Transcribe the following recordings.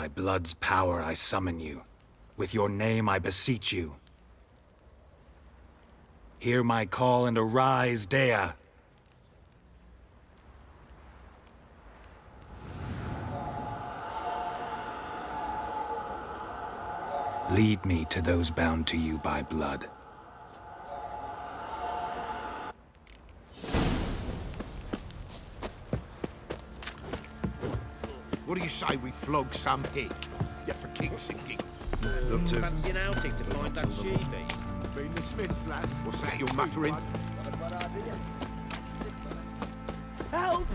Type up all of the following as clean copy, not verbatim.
By blood's power I summon you. With your name I beseech you. Hear my call and arise, Dea! Lead me to those bound to you by blood. What do you say we flog some pig? Yeah, for kicks and giggles. Love to. Fancy an outing to find that sheep. Been the Smiths, lads. What's that you're muttering? Help!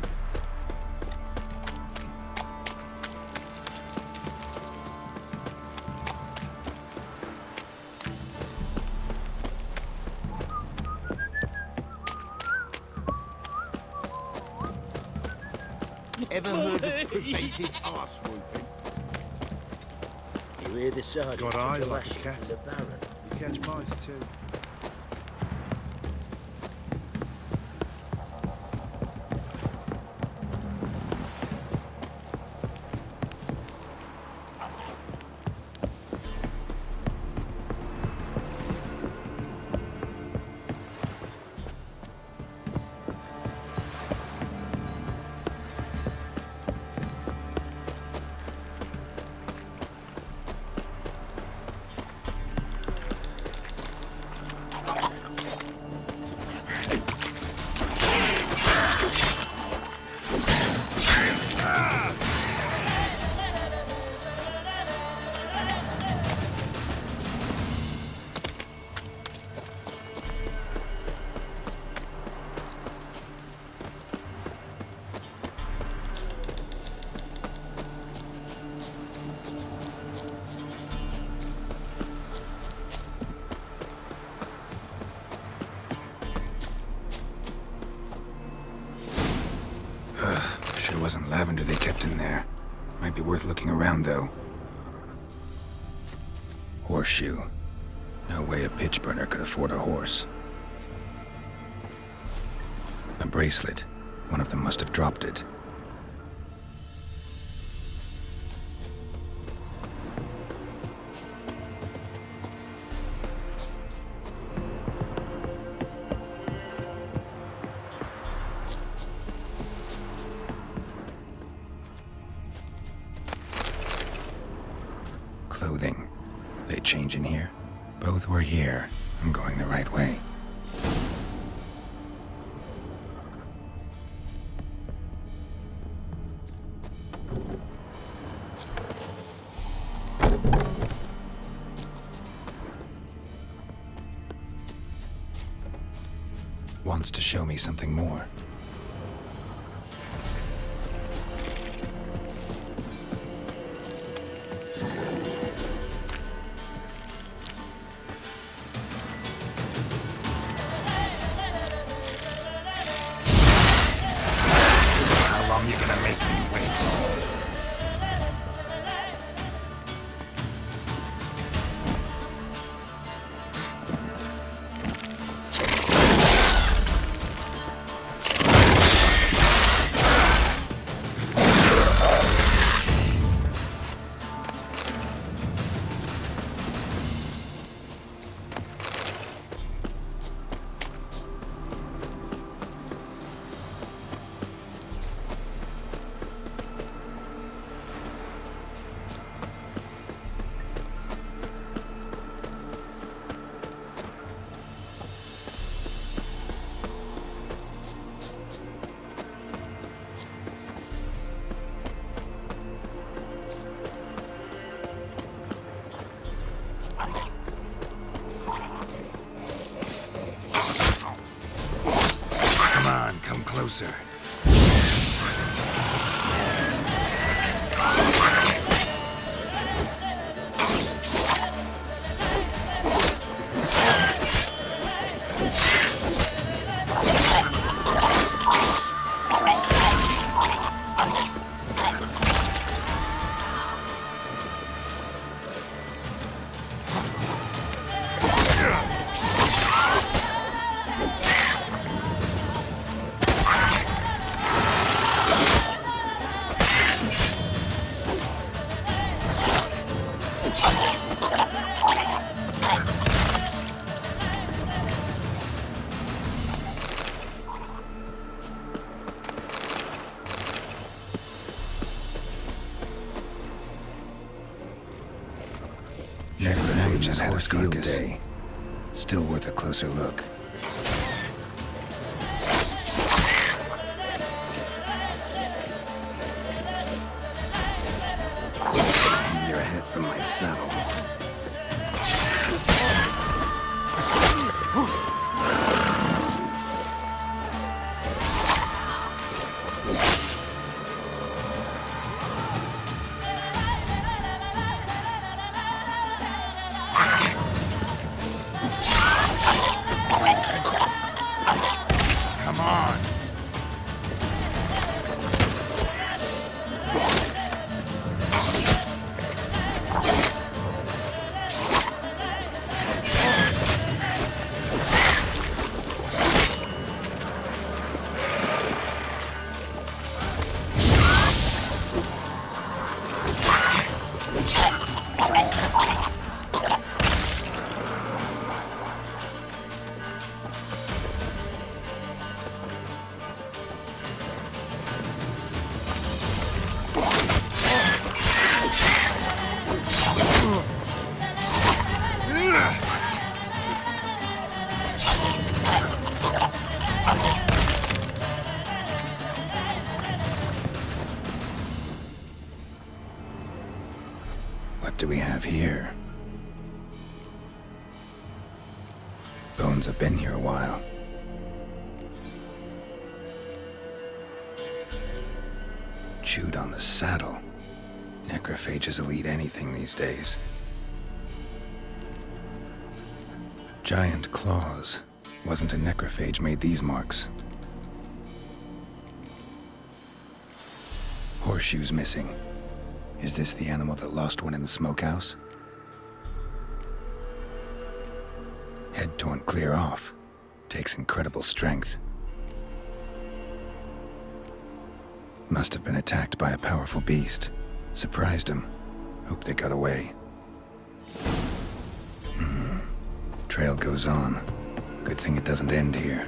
Ever heard of preventive arse whooping? You hear the sergeant Got eyes took a like a lashing cat. from the Baron. You catch mice too. Sure wasn't lavender they kept in there. Might be worth looking around, though. Horseshoe. No way a pitch burner could afford a horse. A bracelet. One of them must have dropped it. Clothing. They change in here? Both were here. I'm going the right way. Wants to show me something more. How long you gonna make me wait? Come on, come closer. had a field day. Still worth a closer look. Hang your head from my saddle. Come on. What do we have here? Bones have been here a while. Chewed on the saddle. Necrophages will eat anything these days. Giant claws. Wasn't a necrophage made these marks. Horseshoes missing. Is this the animal that lost one in the smokehouse? Head torn clear off. Takes incredible strength. Must have been attacked by a powerful beast. Surprised him. Hope they got away. Trail goes on. Good thing it doesn't end here.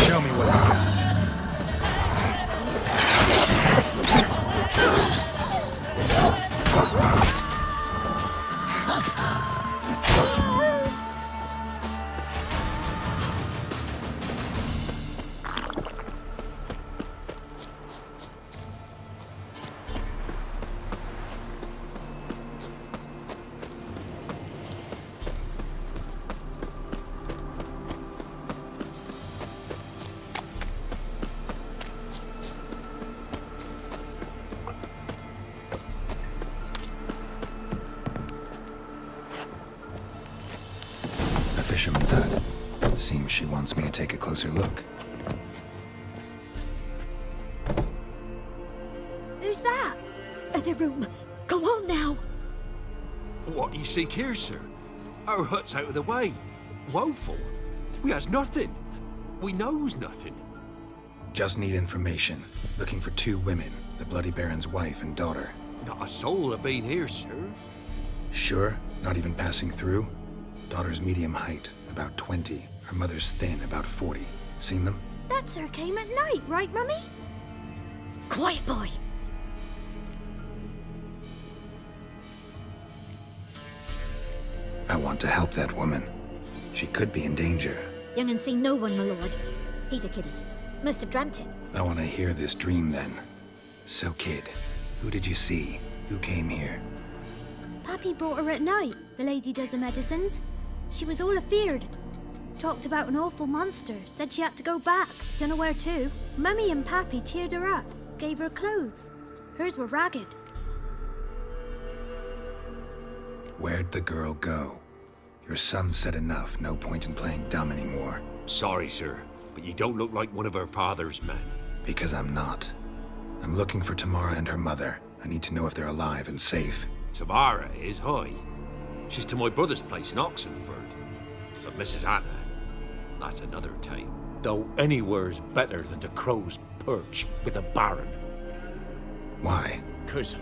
Show me what you got. Fisherman's hut. Seems she wants me to take a closer look. Who's that? Other room. Go on now. What you seek here, sir? Our hut's out of the way. Woeful. We has nothing. We knows nothing. Just need information. Looking for 2 women. The Bloody Baron's wife and daughter. Not a soul have been here, sir. Sure? Not even passing through? Daughter's medium height, about 20. Her mother's thin, about 40. Seen them? That sir came at night, right, Mummy? Quiet, boy. I want to help that woman. She could be in danger. Young and seen no one, my lord. He's a kiddie. Must have dreamt it. I want to hear this dream then. So, kid, who did you see? Who came here? Pappy brought her at night. The lady does the medicines. She was all afeared. Talked about an awful monster. Said she had to go back. Dunno where to. Mummy and Pappy cheered her up. Gave her clothes. Hers were ragged. Where'd the girl go? Your son said enough. No point in playing dumb anymore. Sorry, sir, but you don't look like one of our father's men. Because I'm not. I'm looking for Tamara and her mother. I need to know if they're alive and safe. Tamara is high. She's to my brother's place in Oxenford. But Mrs. Anna, that's another tale. Though anywhere's better than the Crow's Perch with a baron. Why? 'Cause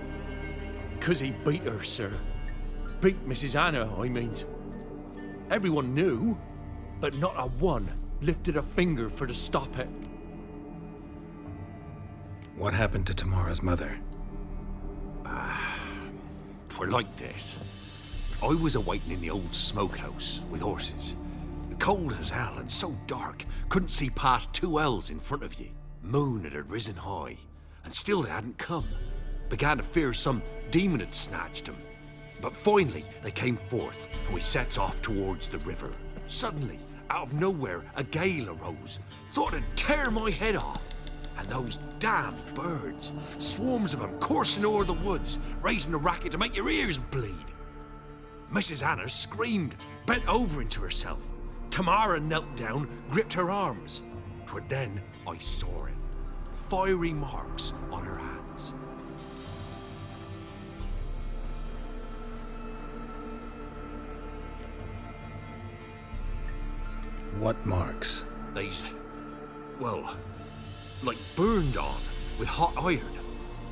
he beat her, sir. Beat Mrs. Anna, I means. Everyone knew, but not a one lifted a finger for to stop it. What happened to Tamara's mother? 'Twere like this. I was awaiting in the old smokehouse with horses. Cold as hell and so dark, couldn't see past 2 ells in front of you. Moon had risen high, and still they hadn't come. Began to fear some demon had snatched them. But finally, they came forth, and we sets off towards the river. Suddenly, out of nowhere, a gale arose. Thought it'd tear my head off. And those damned birds, swarms of them coursing o'er the woods, raising a racket to make your ears bleed. Mrs. Anna screamed, bent over into herself. Tamara knelt down, gripped her arms. 'Twere then I saw it. Fiery marks on her hands. What marks? They's, well, like burned on with hot iron.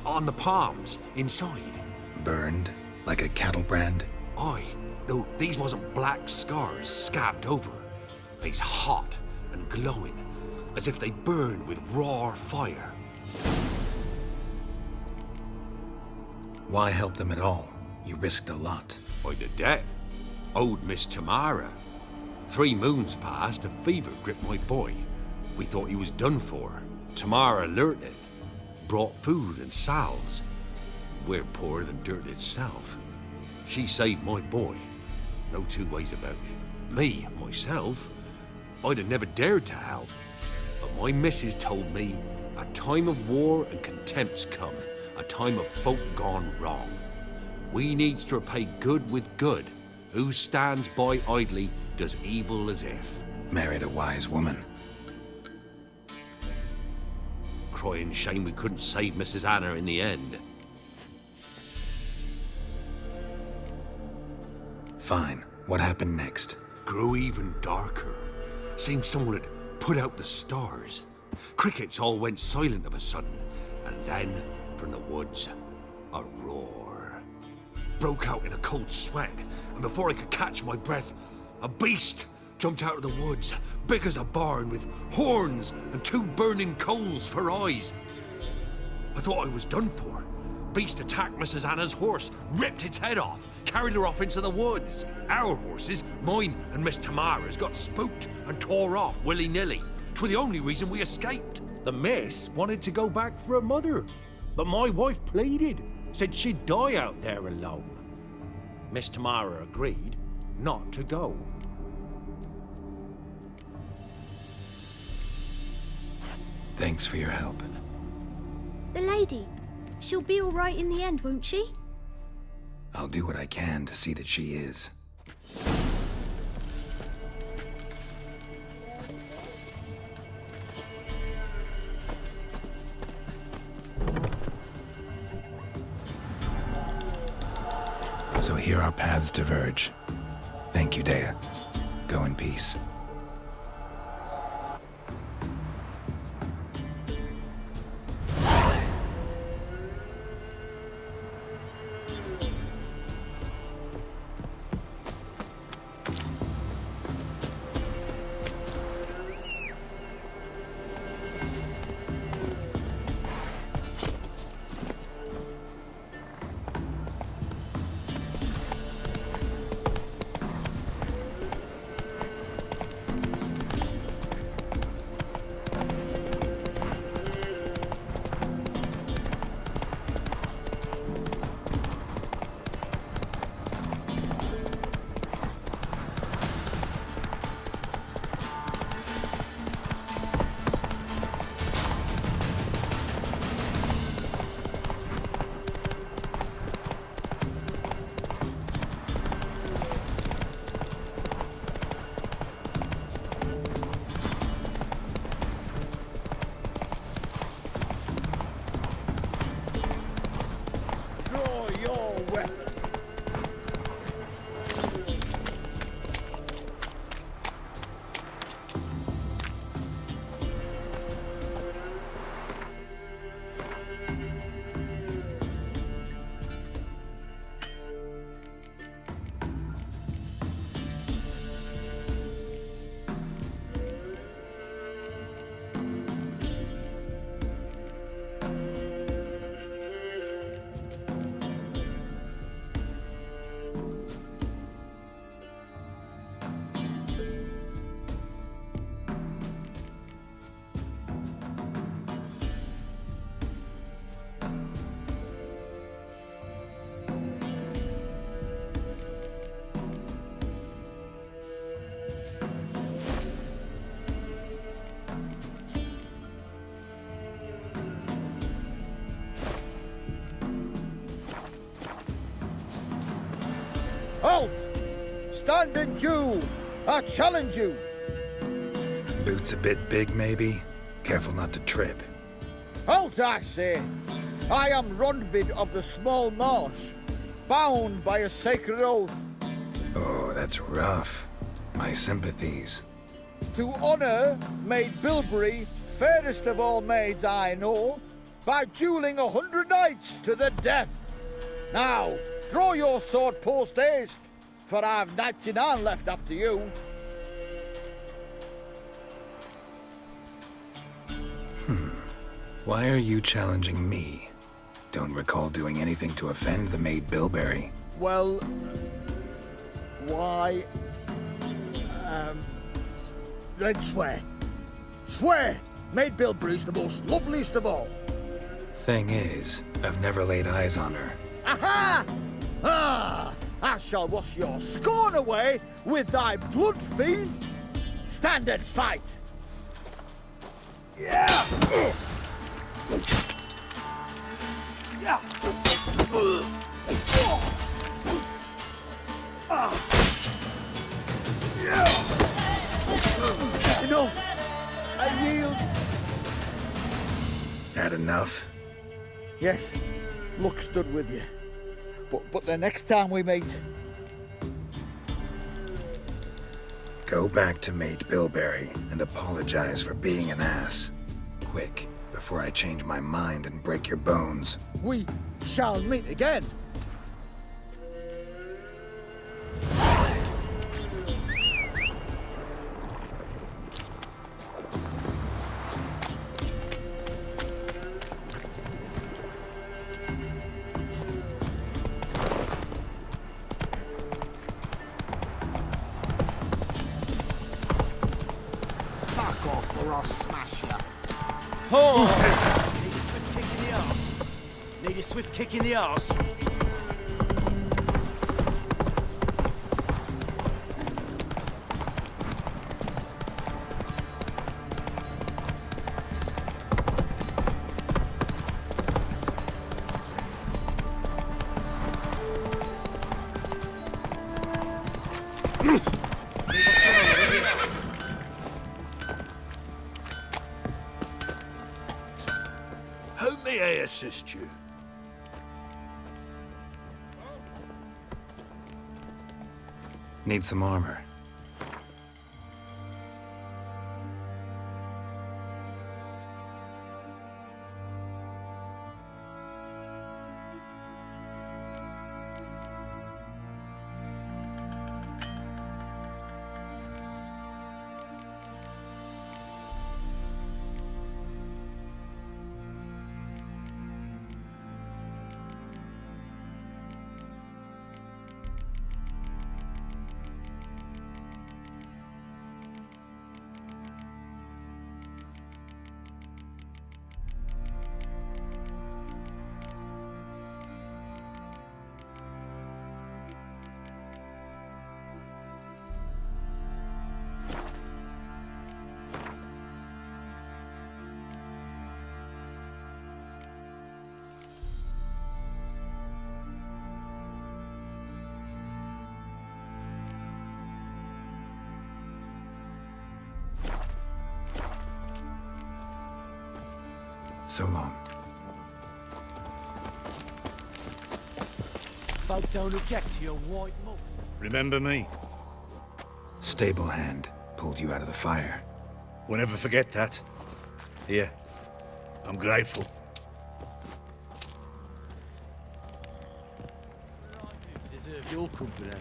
On the palms, inside. Burned? Like a cattle brand? Aye, though these wasn't black scars scabbed over. They's hot and glowing, as if they burned with raw fire. Why help them at all? You risked a lot. I did that. Owed Miss Tamara. 3 moons passed, a fever gripped my boy. We thought he was done for. Tamara alerted. Brought food and salves. We're poorer than dirt itself. She saved my boy. No 2 ways about it. Me, myself, I'd have never dared to help. But my missus told me a time of war and contempt's come. A time of folk gone wrong. We needs to repay good with good. Who stands by idly does evil as if. Married a wise woman. Crying shame we couldn't save Mrs. Anna in the end. Fine. What happened next? Grew even darker. Seemed someone had put out the stars. Crickets all went silent of a sudden, and then, from the woods, a roar. Broke out in a cold sweat, and before I could catch my breath, a beast jumped out of the woods, big as a barn, with horns and 2 burning coals for eyes. I thought I was done for. Beast attacked Mrs. Anna's horse, ripped its head off, carried her off into the woods. Our horses, mine and Miss Tamara's, got spooked and tore off willy-nilly. 'Twere the only reason we escaped. The miss wanted to go back for her mother, but my wife pleaded, said she'd die out there alone. Miss Tamara agreed not to go. Thanks for your help. The lady. She'll be all right in the end, won't she? I'll do what I can to see that she is. So here our paths diverge. Thank you, Dea. Go in peace. Halt! Stand and duel! I challenge you! Boots a bit big, maybe? Careful not to trip. Halt, I say! I am Ronvid of the Small Marsh, bound by a sacred oath. Oh, that's rough. My sympathies. To honor Maid Bilberry, fairest of all maids I know, by dueling 100 knights to the death. Now, draw your sword post haste, for I've 99 left after you. Why are you challenging me? Don't recall doing anything to offend the Maid Bilberry. Well, why... then swear. Swear! Maid Bilberry's the most loveliest of all. Thing is, I've never laid eyes on her. Aha! Ah! I shall wash your scorn away with thy blood fiend. Stand and fight! Yeah! Yeah! Enough! I yield. Had enough? Yes, luck stood with you. But the next time we meet... Go back to Maid Bilberry and apologize for being an ass. Quick, before I change my mind and break your bones. we shall meet again. Fuck off or I'll smash you. Oh! Need a swift kick in the arse. Need a swift kick in the arse. How may I assist you? Need some armor. So long. Folk don't object to your white malt. Remember me? Stable hand pulled you out of the fire. Won't ever forget that. Here, I'm grateful. What did I do to deserve your company?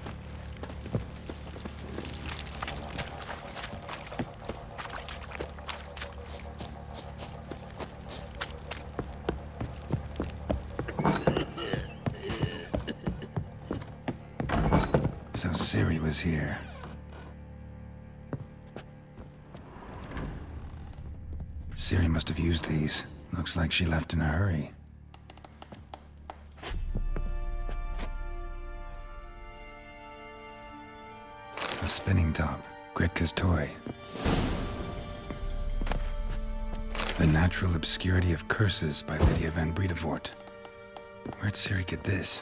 So Ciri was here. Ciri must have used these. Looks like she left in a hurry. A spinning top. Gritka's toy. The Natural Obscurity of Curses by Lydia van Bredevoort. Where'd Ciri get this?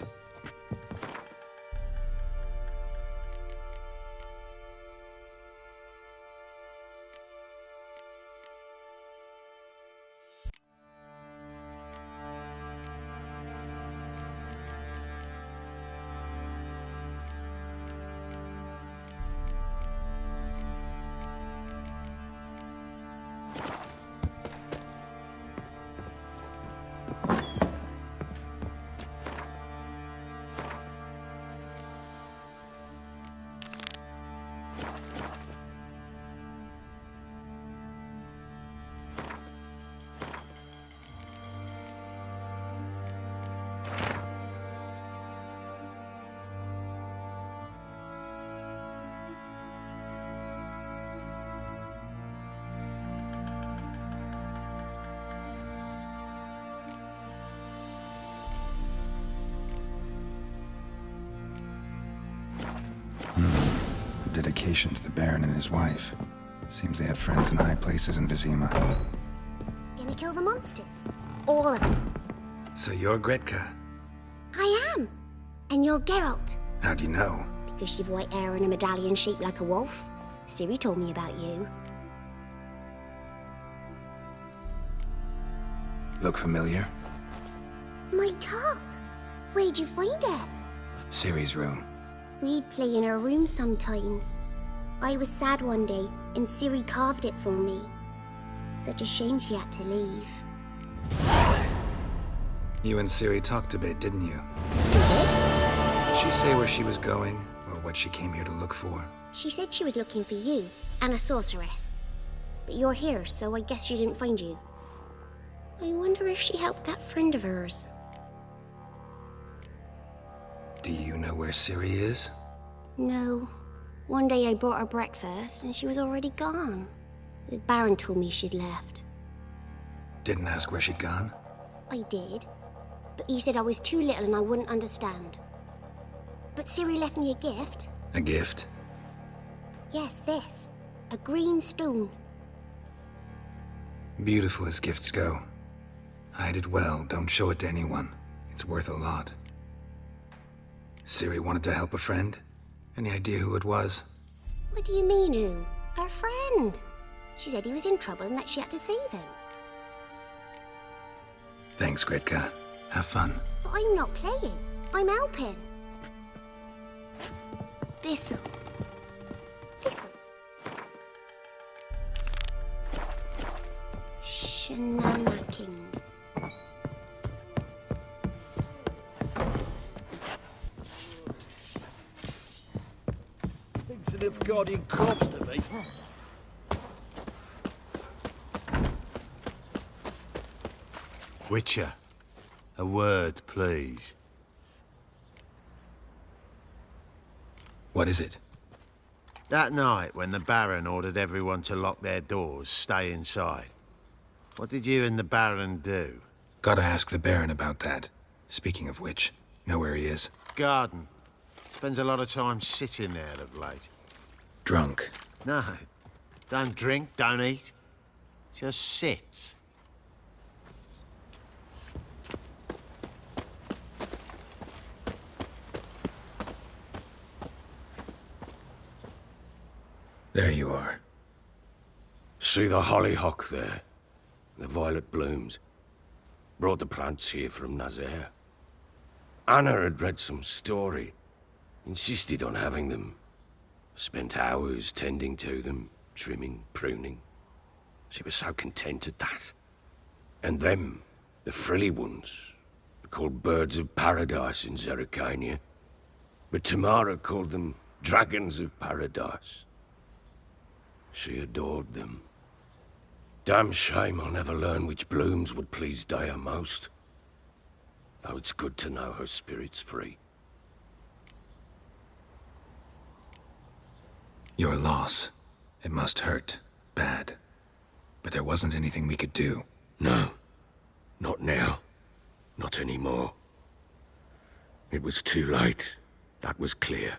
dedication to the Baron and his wife. Seems they had friends in high places in Vizima. Gonna kill the monsters? All of them. So you're Gretka? I am. And you're Geralt. How do you know? Because you've white hair and a medallion shaped like a wolf. Ciri told me about you. Look familiar? My top. Where'd you find it? Ciri's room. We'd play in her room sometimes. I was sad one day, and Ciri carved it for me. Such a shame she had to leave. You and Ciri talked a bit, didn't you? You did? Did she say where she was going, or what she came here to look for? She said she was looking for you, and a sorceress. But you're here, so I guess she didn't find you. I wonder if she helped that friend of hers. Do you know where Ciri is? No. One day I bought her breakfast, and she was already gone. The Baron told me she'd left. Didn't ask where she'd gone? I did. But he said I was too little and I wouldn't understand. But Ciri left me a gift. A gift? Yes, this. A green stone. Beautiful as gifts go. Hide it well, don't show it to anyone. It's worth a lot. Ciri wanted to help a friend? Any idea who it was? What do you mean, who? Her friend. She said he was in trouble and that she had to save him. Thanks, Gretka. Have fun. But I'm not playing. I'm helping. Thistle. Thistle. Shenanacking. Thinks an Nilfgaardian corpse to me. Witcher, a word, please. What is it? That night when the Baron ordered everyone to lock their doors, stay inside. What did you and the Baron do? Gotta ask the Baron about that. Speaking of which, know where he is? Garden. Spends a lot of time sitting there of late. Drunk. No, don't drink, don't eat. Just sits. There you are. See the hollyhock there? The violet blooms. Brought the plants here from Nazaire. Anna had read some story. Insisted on having them. Spent hours tending to them, trimming, pruning. She was so content at that. And them, the frilly ones, are called birds of paradise in Zerrikania. But Tamara called them dragons of paradise. She adored them. Damn shame I'll never learn which blooms would please Daya most. Though it's good to know her spirit's free. Your loss. It must hurt. Bad. But there wasn't anything we could do. No. Not now. Not anymore. It was too late. That was clear.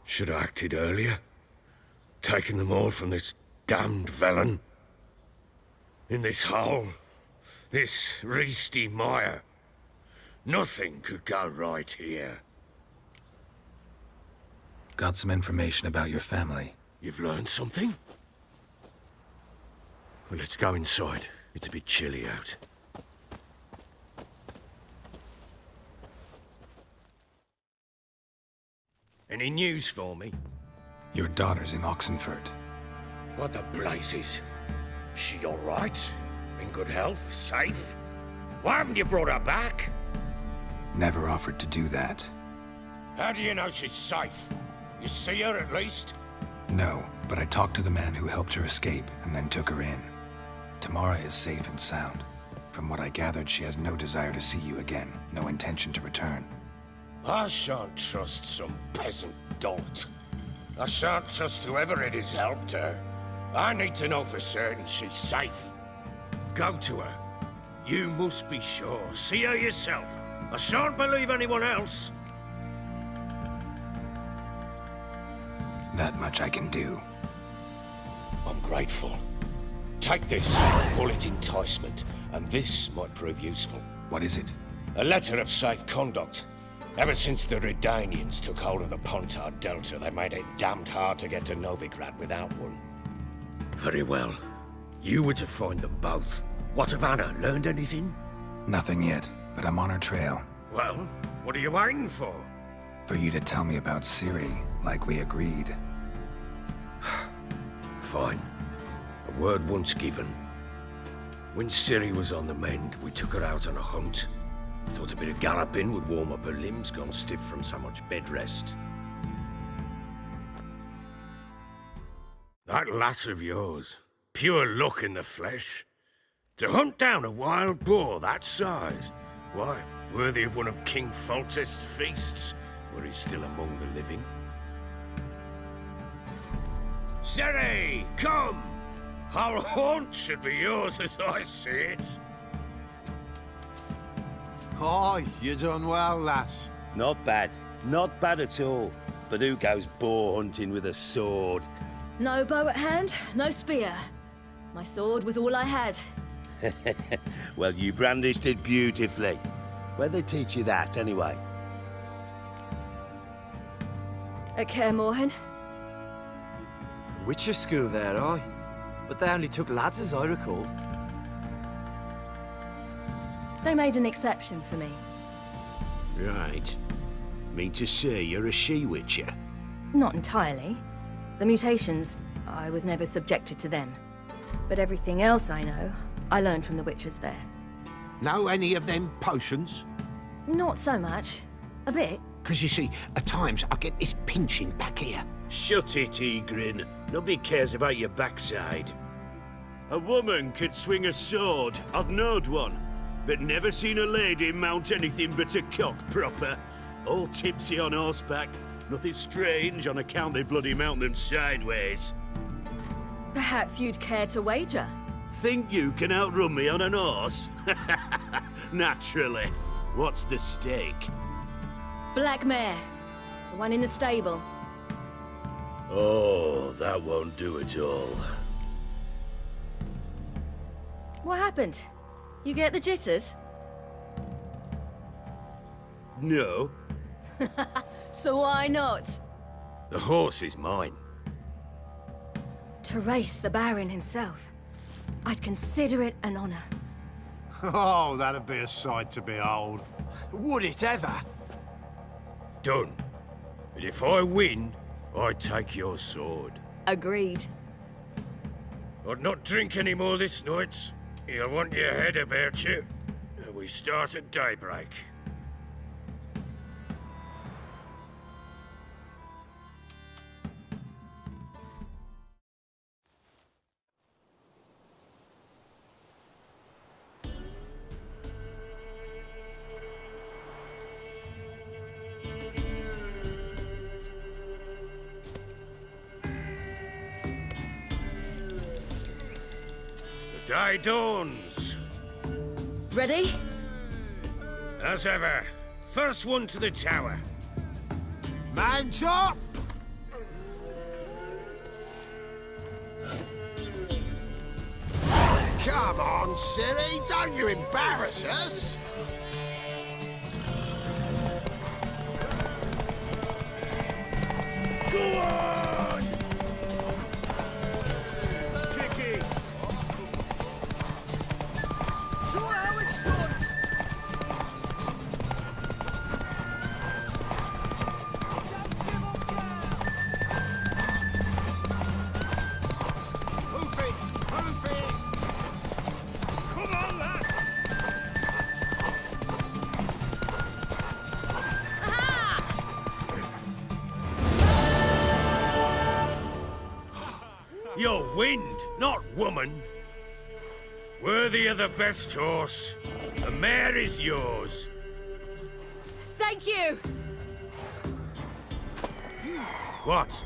Should have acted earlier. Taken them all from this damned Velen. In this hole. This reesty mire. Nothing could go right here. Got some information about your family. You've learned something? Well, let's go inside. It's a bit chilly out. Any news for me? Your daughter's in Oxenfurt. What the blazes? She all right? In good health? Safe? Why haven't you brought her back? Never offered to do that. How do you know she's safe? You see her at least? No, but I talked to the man who helped her escape and then took her in. Tamara is safe and sound. From what I gathered, she has no desire to see you again, no intention to return. I shan't trust some peasant dolt. I shan't trust whoever it is helped her. I need to know for certain she's safe. Go to her. You must be sure. See her yourself. I shan't believe anyone else. That much I can do. I'm grateful. Take this, call it enticement, and this might prove useful. What is it? A letter of safe conduct. Ever since the Redanians took hold of the Pontard Delta, they made it damned hard to get to Novigrad without one. Very well. You were to find them both. What of Anna? Learned anything? Nothing yet, but I'm on her trail. Well, what are you waiting for? For you to tell me about Ciri, like we agreed. Fine. A word once given. When Ciri was on the mend, we took her out on a hunt. Thought a bit of galloping would warm up her limbs, gone stiff from so much bed rest. That lass of yours, pure luck in the flesh. To hunt down a wild boar that size, why, worthy of one of King Foltest's feasts, were he still among the living. Ciri, come! Our haunt should be yours as I see it. Aye, you done well, lass. Not bad. Not bad at all. But who goes boar hunting with a sword? No bow at hand, no spear. My sword was all I had. Well, you brandished it beautifully. Where'd they teach you that, anyway? At Kaer Morhen. Witcher school there, aye. But they only took lads, as I recall. They made an exception for me. Right. Mean to say you're a she-witcher? Not entirely. The mutations, I was never subjected to them. But everything else I know, I learned from the witches there. Know any of them potions? Not so much. A bit. 'Cause you see, at times I get this pinching back here. Shut it, Egrin. Nobody cares about your backside. A woman could swing a sword. I've knowed one. But never seen a lady mount anything but a cock proper. All tipsy on horseback. Nothing strange on account they bloody mount them sideways. Perhaps you'd care to wager? Think you can outrun me on an horse? Naturally. What's the stake? Black mare. The one in the stable. Oh, that won't do it all. What happened? You get the jitters? No. So why not? The horse is mine. To race the Baron himself. I'd consider it an honor. Oh, that'd be a sight to behold. Would it ever? Done. But if I win, I take your sword. Agreed. I'd not drink any more this night. You'll want your head about you. We start at daybreak. The day dawns. Ready? As ever, first one to the tower. Man chop! Come on, Ciri, don't you embarrass us! Go on! Kick it! Show how it's done! Hoof it! Hoof it! Come on, lads! You're wind, not woman. Worthy of the best horse. The mare is yours. Thank you! What?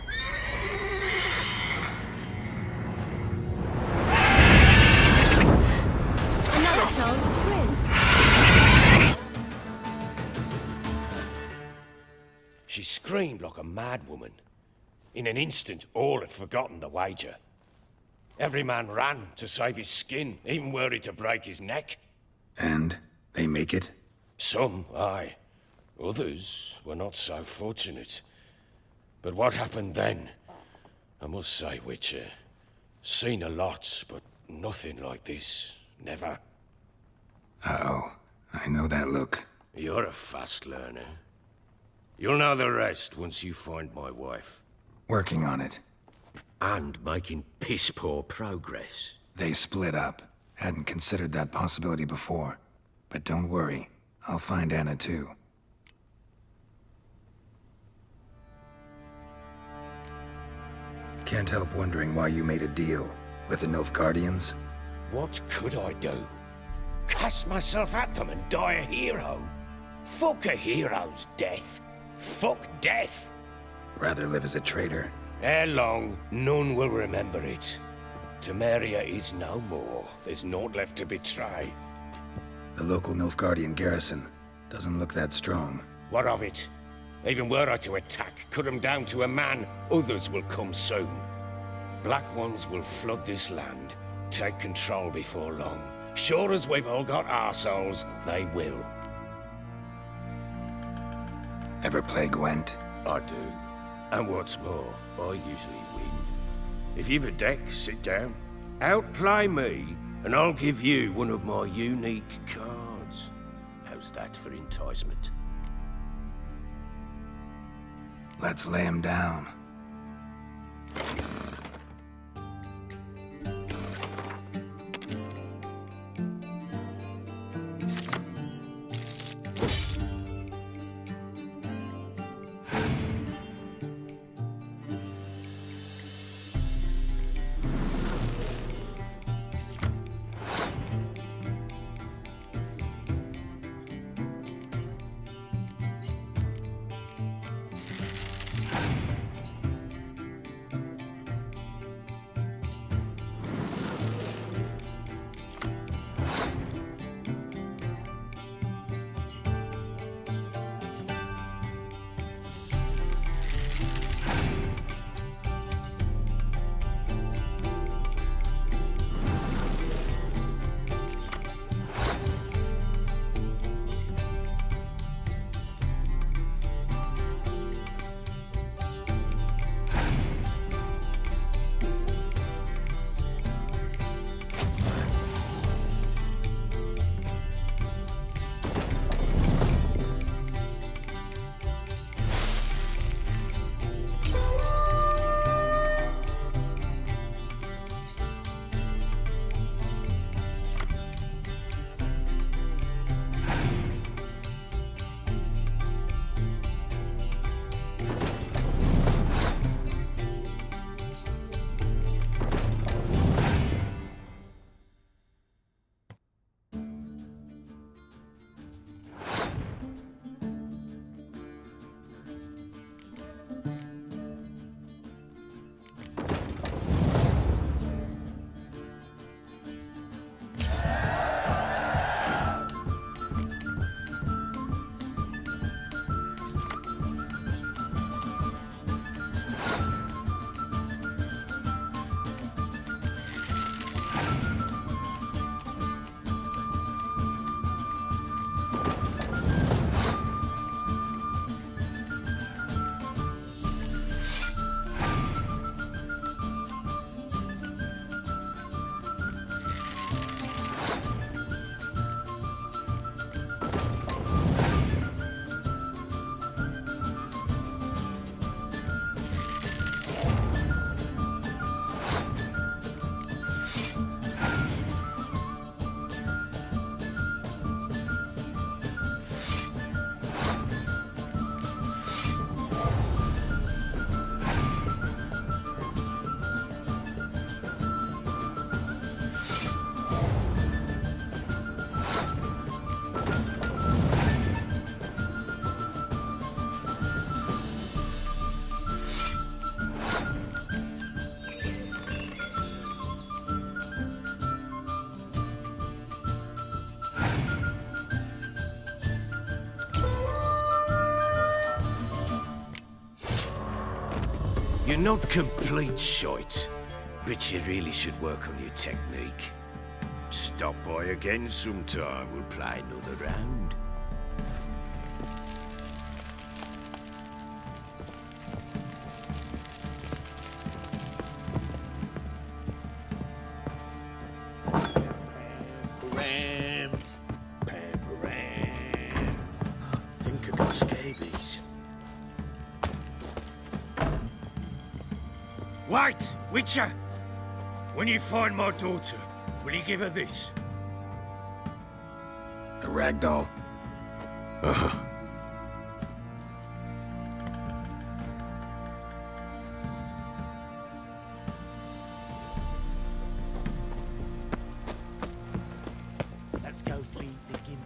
Another chance to win. She screamed like a mad woman. In an instant, all had forgotten the wager. Every man ran to save his skin, even worried to break his neck. And they make it? Some, aye. Others were not so fortunate. But what happened then? I must say, Witcher, seen a lot, but nothing like this. Never. Uh-oh. I know that look. You're a fast learner. You'll know the rest once you find my wife. Working on it. And making piss-poor progress. They split up. Hadn't considered that possibility before. But don't worry. I'll find Anna too. Can't help wondering why you made a deal with the Nilfgaardians. What could I do? Cast myself at them and die a hero? Fuck a hero's death. Fuck death. Rather live as a traitor. Ere long, none will remember it. Temeria is no more. There's naught left to betray. The local Nilfgaardian garrison doesn't look that strong. What of it? Even were I to attack, cut them down to a man, others will come soon. Black Ones will flood this land, take control before long. Sure as we've all got arseholes, they will. Ever play Gwent? I do. And what's more, I usually win. If you've a deck, sit down. Outplay me, and I'll give you one of my unique cards. How's that for enticement? Let's lay him down. You're not complete shite, but you really should work on your technique. Stop by again sometime, we'll play another round. Think of the scabies. Wait, Witcher! When you find my daughter, will you give her this? A rag doll. Uh-huh. Let's go feed picking.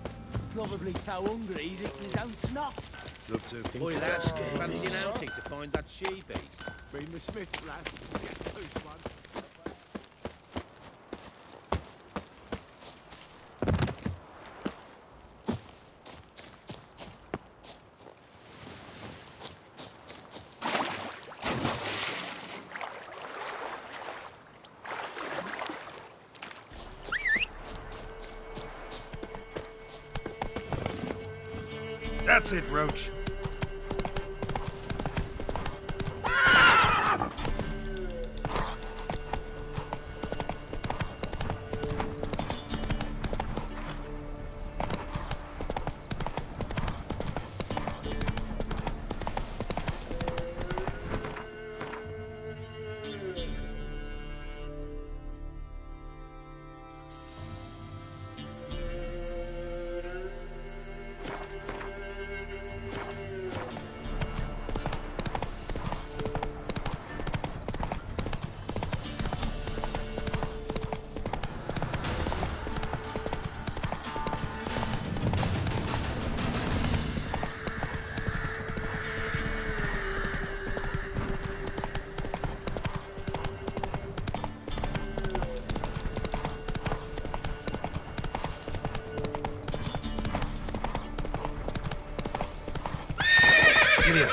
Probably so hungry he's eating his own snot. Look to think Boy, of lads, the fancy an scabies. outing to find that she-beast. Bring the Smiths, lads. Get close one. That's it, Roach. Get here.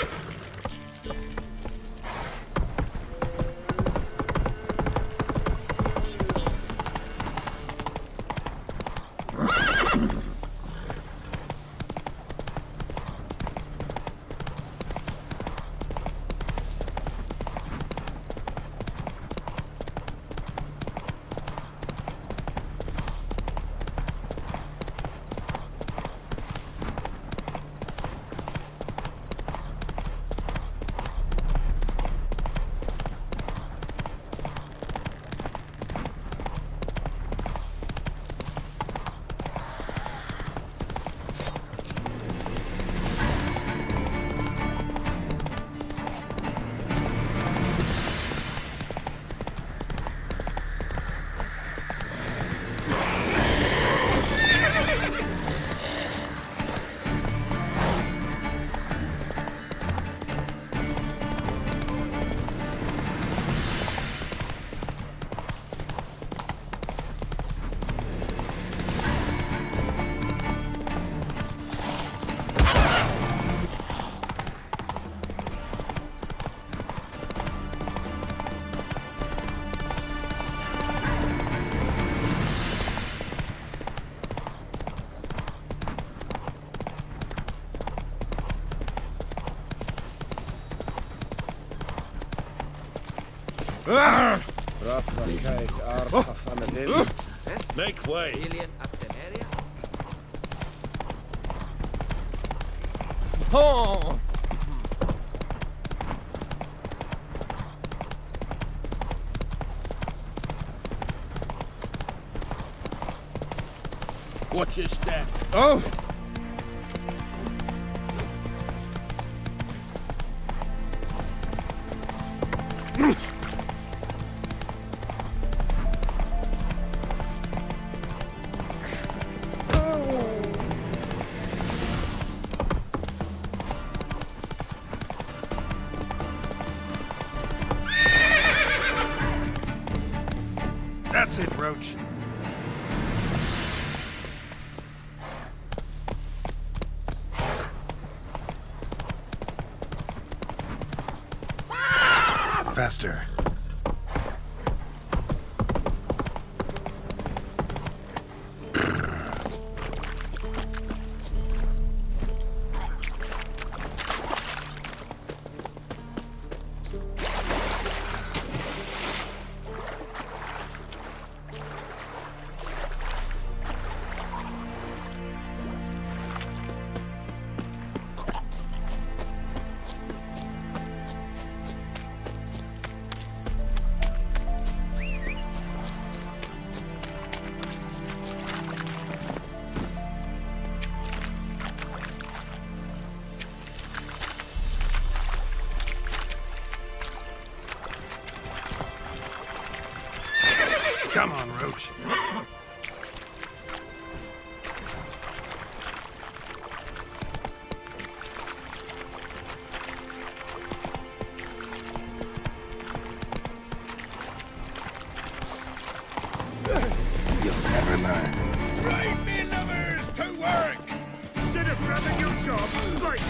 Make way! Oh! Watch your step. Oh! That's it, Roach. Faster. Come on, Roach. You'll never learn. Right, me lovers, to work! Instead of grabbing your job, fight!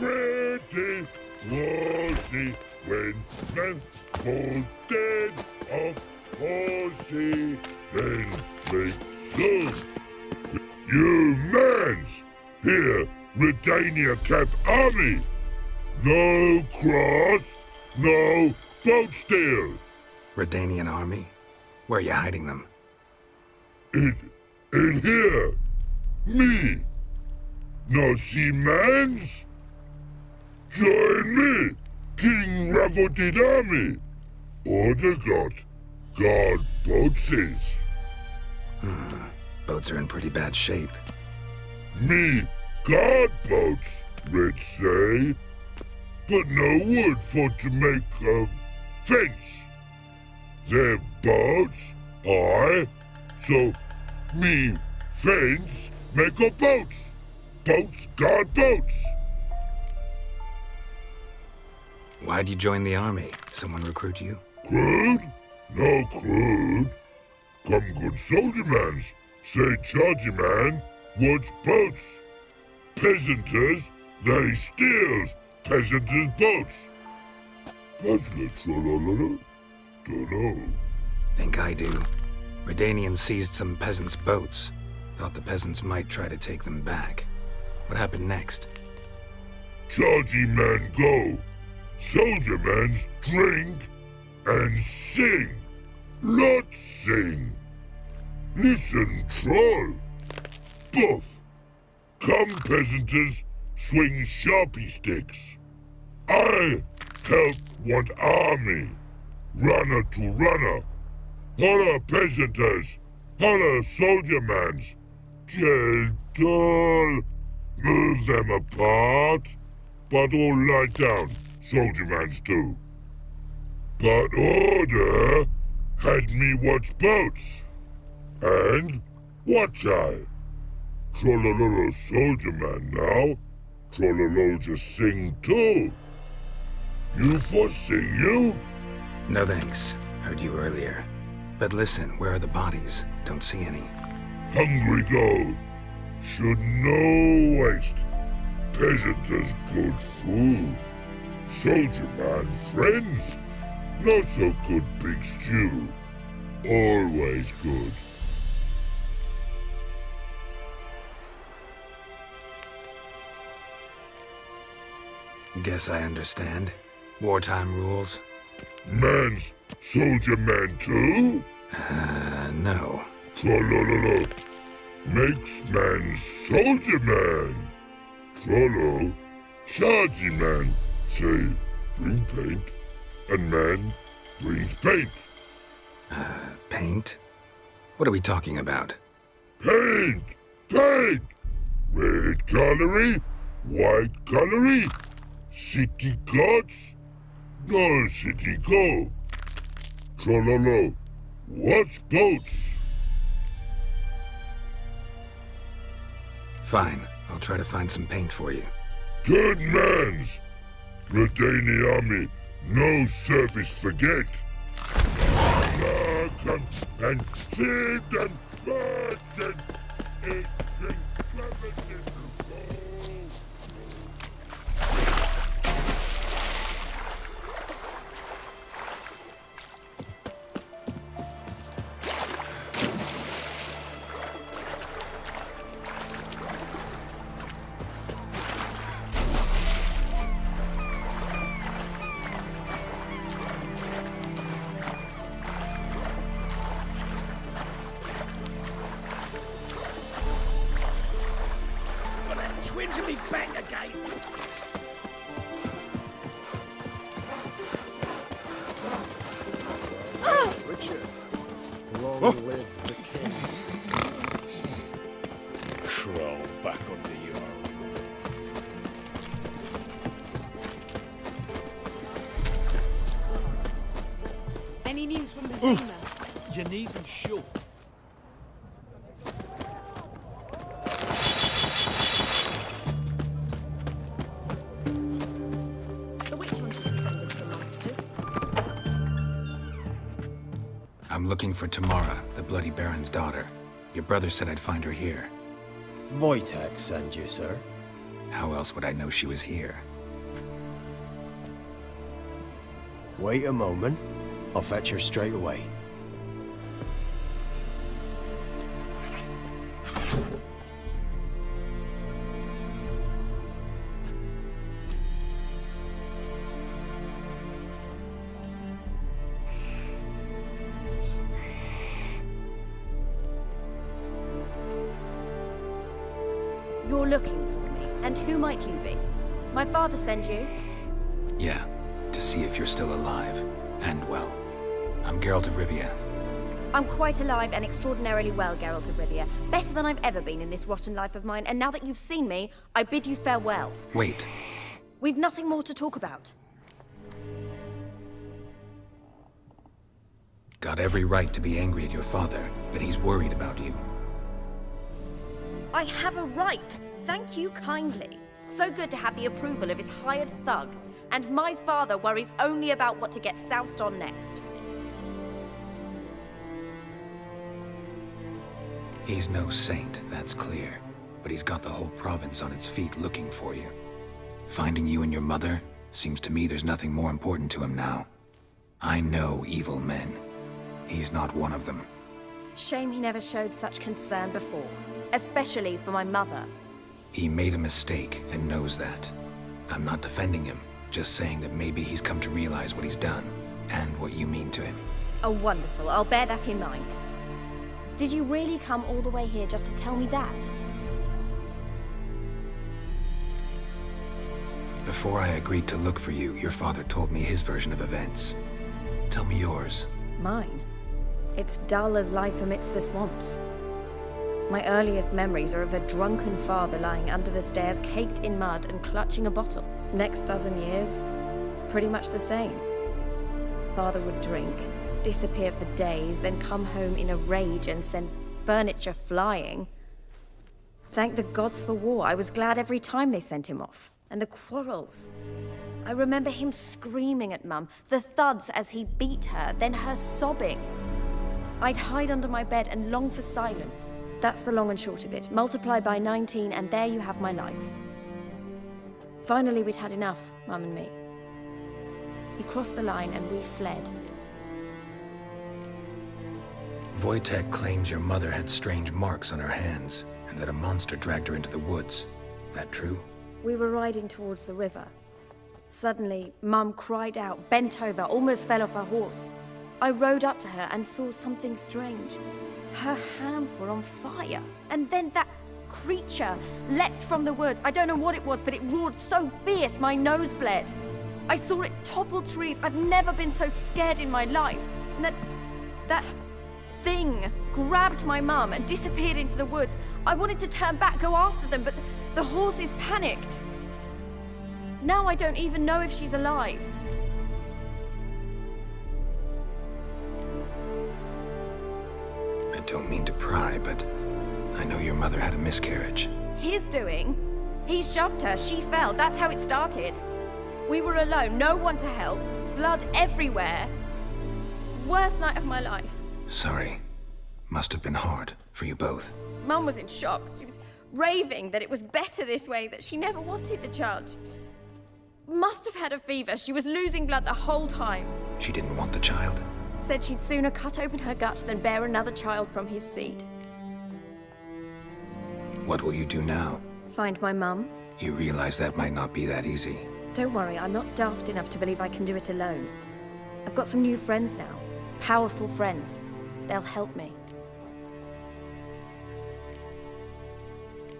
Pretty was he when man was dead of horsey, then makes sense. You mans, here, Redania Camp Army. No cross, no boat steal. Redanian army? Where are you hiding them? In here, me. No see mans? Join me, King Ravodid Army. Order God boatses. Boats are in pretty bad shape. Me, God boats, Red say. But no wood for to make a fence. Their boats, so me fence make a boats. Boats, God boats. Why'd you join the army? Someone recruit you? Crude? No crude. Come good soldier mans. Say chargy man wants boats. Peasanters, they steals peasanters' boats. Puzzler trollololo? Dunno. Think I do. Redanians seized some peasants' boats. Thought the peasants might try to take them back. What happened next? Chargy man go. Soldier mans drink and sing. Lot sing. Listen, troll. Buff. Come, peasanters, swing sharpie sticks. I help one army. Runner to runner. Holla, peasanters. Holla, soldier mans. Gentle. Move them apart. But all lie down. Soldier mans too. But order had me watch boats. And watch I. Trollololo soldier man now. Trollololo just sing too. You for sing you? No thanks. Heard you earlier. But listen, where are the bodies? Don't see any. Hungry go. Should no waste. Peasanters good food. Soldier man friends. Not so good big stew. Always good. Guess I understand. Wartime rules. Man's soldier man too? No. Tra-la-la-la. Makes man soldier man. Trollo. Chargy man. Say, bring paint. And man brings paint. Paint? What are we talking about? Paint! Paint! Red colory, white colory. City gods, no city go. Trololo, what's boats? Fine. I'll try to find some paint for you. Good mans. Redani army, no service forget. Come and sit and burden. It's Twinge me back again. Richard, long live the king. crawl back under your... Any news from the Zima? You needn't shoot. The witch hunters defend us from monsters. I'm looking for Tamara, the Bloody Baron's daughter. Your brother said I'd find her here. Wojtek send you, sir. How else would I know she was here? Wait a moment. I'll fetch her straight away. You're looking for me, and who might you be? My father sent you? Yeah, to see if you're still alive. And well. I'm Geralt of Rivia. I'm quite alive and extraordinarily well, Geralt of Rivia. Better than I've ever been in this rotten life of mine, and now that you've seen me, I bid you farewell. Wait. We've nothing more to talk about. Got every right to be angry at your father, but he's worried about you. I have a right. Thank you kindly. So good to have the approval of his hired thug. And my father worries only about what to get soused on next. He's no saint, that's clear. But he's got the whole province on its feet looking for you. Finding you and your mother, seems to me there's nothing more important to him now. I know evil men. He's not one of them. Shame he never showed such concern before. Especially for my mother. He made a mistake and knows that. I'm not defending him, just saying that maybe he's come to realize what he's done, and what you mean to him. Oh, wonderful. I'll bear that in mind. Did you really come all the way here just to tell me that? Before I agreed to look for you, your father told me his version of events. Tell me yours. Mine? It's dull as life amidst the swamps. My earliest memories are of a drunken father lying under the stairs, caked in mud and clutching a bottle. Next dozen years, pretty much the same. Father would drink, disappear for days, then come home in a rage and send furniture flying. Thank the gods for war. I was glad every time they sent him off. And the quarrels. I remember him screaming at Mum, the thuds as he beat her, then her sobbing. I'd hide under my bed and long for silence. That's the long and short of it. Multiply by 19 and there you have my life. Finally, we'd had enough, Mum and me. He crossed the line and we fled. Wojtek claims your mother had strange marks on her hands, and that a monster dragged her into the woods. That true? We were riding towards the river. Suddenly, Mum cried out, bent over, almost fell off her horse. I rode up to her and saw something strange. Her hands were on fire. And then that creature leapt from the woods. I don't know what it was, but it roared so fierce my nose bled. I saw it topple trees. I've never been so scared in my life. And that thing grabbed my mum and disappeared into the woods. I wanted to turn back, go after them, but the horses panicked. Now I don't even know if she's alive. I don't mean to pry, but I know your mother had a miscarriage. His doing? He shoved her, she fell, that's how it started. We were alone, no one to help, blood everywhere. Worst night of my life. Sorry. Must have been hard for you both. Mum was in shock. She was raving that it was better this way, that she never wanted the child. Must have had a fever. She was losing blood the whole time. She didn't want the child? Said she'd sooner cut open her gut than bear another child from his seed. What will you do now? Find my mum. You realize that might not be that easy. Don't worry, I'm not daft enough to believe I can do it alone. I've got some new friends now. Powerful friends. They'll help me.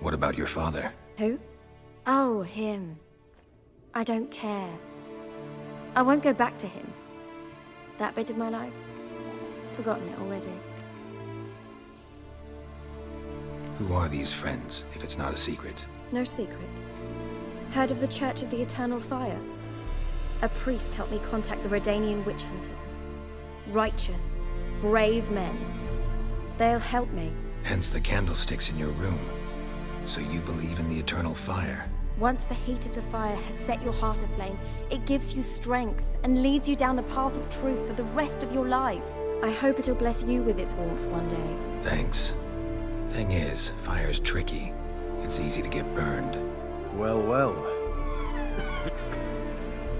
What about your father? Who? Oh, him. I don't care. I won't go back to him. That bit of my life? Forgotten it already. Who are these friends, if it's not a secret? No secret. Heard of the Church of the Eternal Fire? A priest helped me contact the Redanian witch hunters. Righteous, brave men. They'll help me. Hence the candlesticks in your room. So you believe in the eternal fire? Once the heat of the fire has set your heart aflame, it gives you strength and leads you down the path of truth for the rest of your life. I hope it'll bless you with its warmth one day. Thanks. Thing is, fire's tricky. It's easy to get burned. Well, well.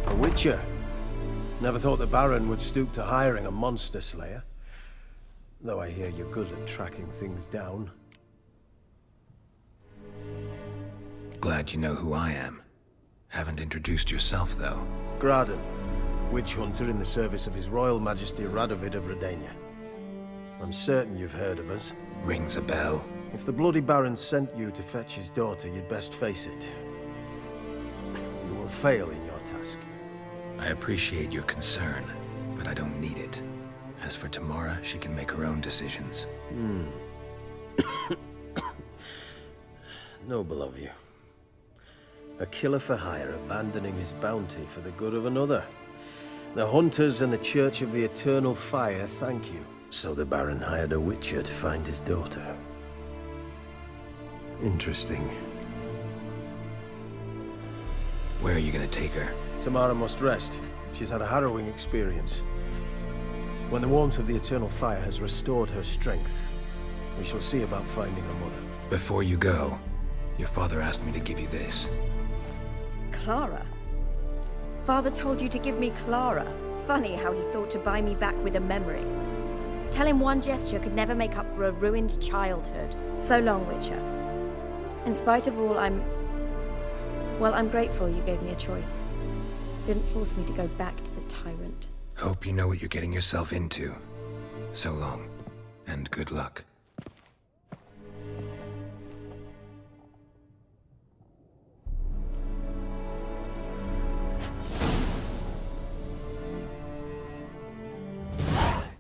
A witcher. Never thought the Baron would stoop to hiring a monster slayer. Though I hear you're good at tracking things down. Glad you know who I am. Haven't introduced yourself, though. Graden, witch hunter in the service of His Royal Majesty Radovid of Redania. I'm certain you've heard of us. Rings a bell. If the Bloody Baron sent you to fetch his daughter, you'd best face it. You will fail in your task. I appreciate your concern, but I don't need it. As for Tamara, she can make her own decisions. Noble of you. A killer for hire abandoning his bounty for the good of another. The hunters and the Church of the Eternal Fire thank you. So the Baron hired a witcher to find his daughter. Interesting. Where are you gonna take her? Tamara must rest. She's had a harrowing experience. When the warmth of the Eternal Fire has restored her strength, we shall see about finding her mother. Before you go, your father asked me to give you this. Clara? Father told you to give me Clara. Funny how he thought to buy me back with a memory. Tell him one gesture could never make up for a ruined childhood. So long, Witcher. In spite of all, I'm grateful you gave me a choice. Didn't force me to go back to the tyrant. Hope you know what you're getting yourself into. So long, and good luck.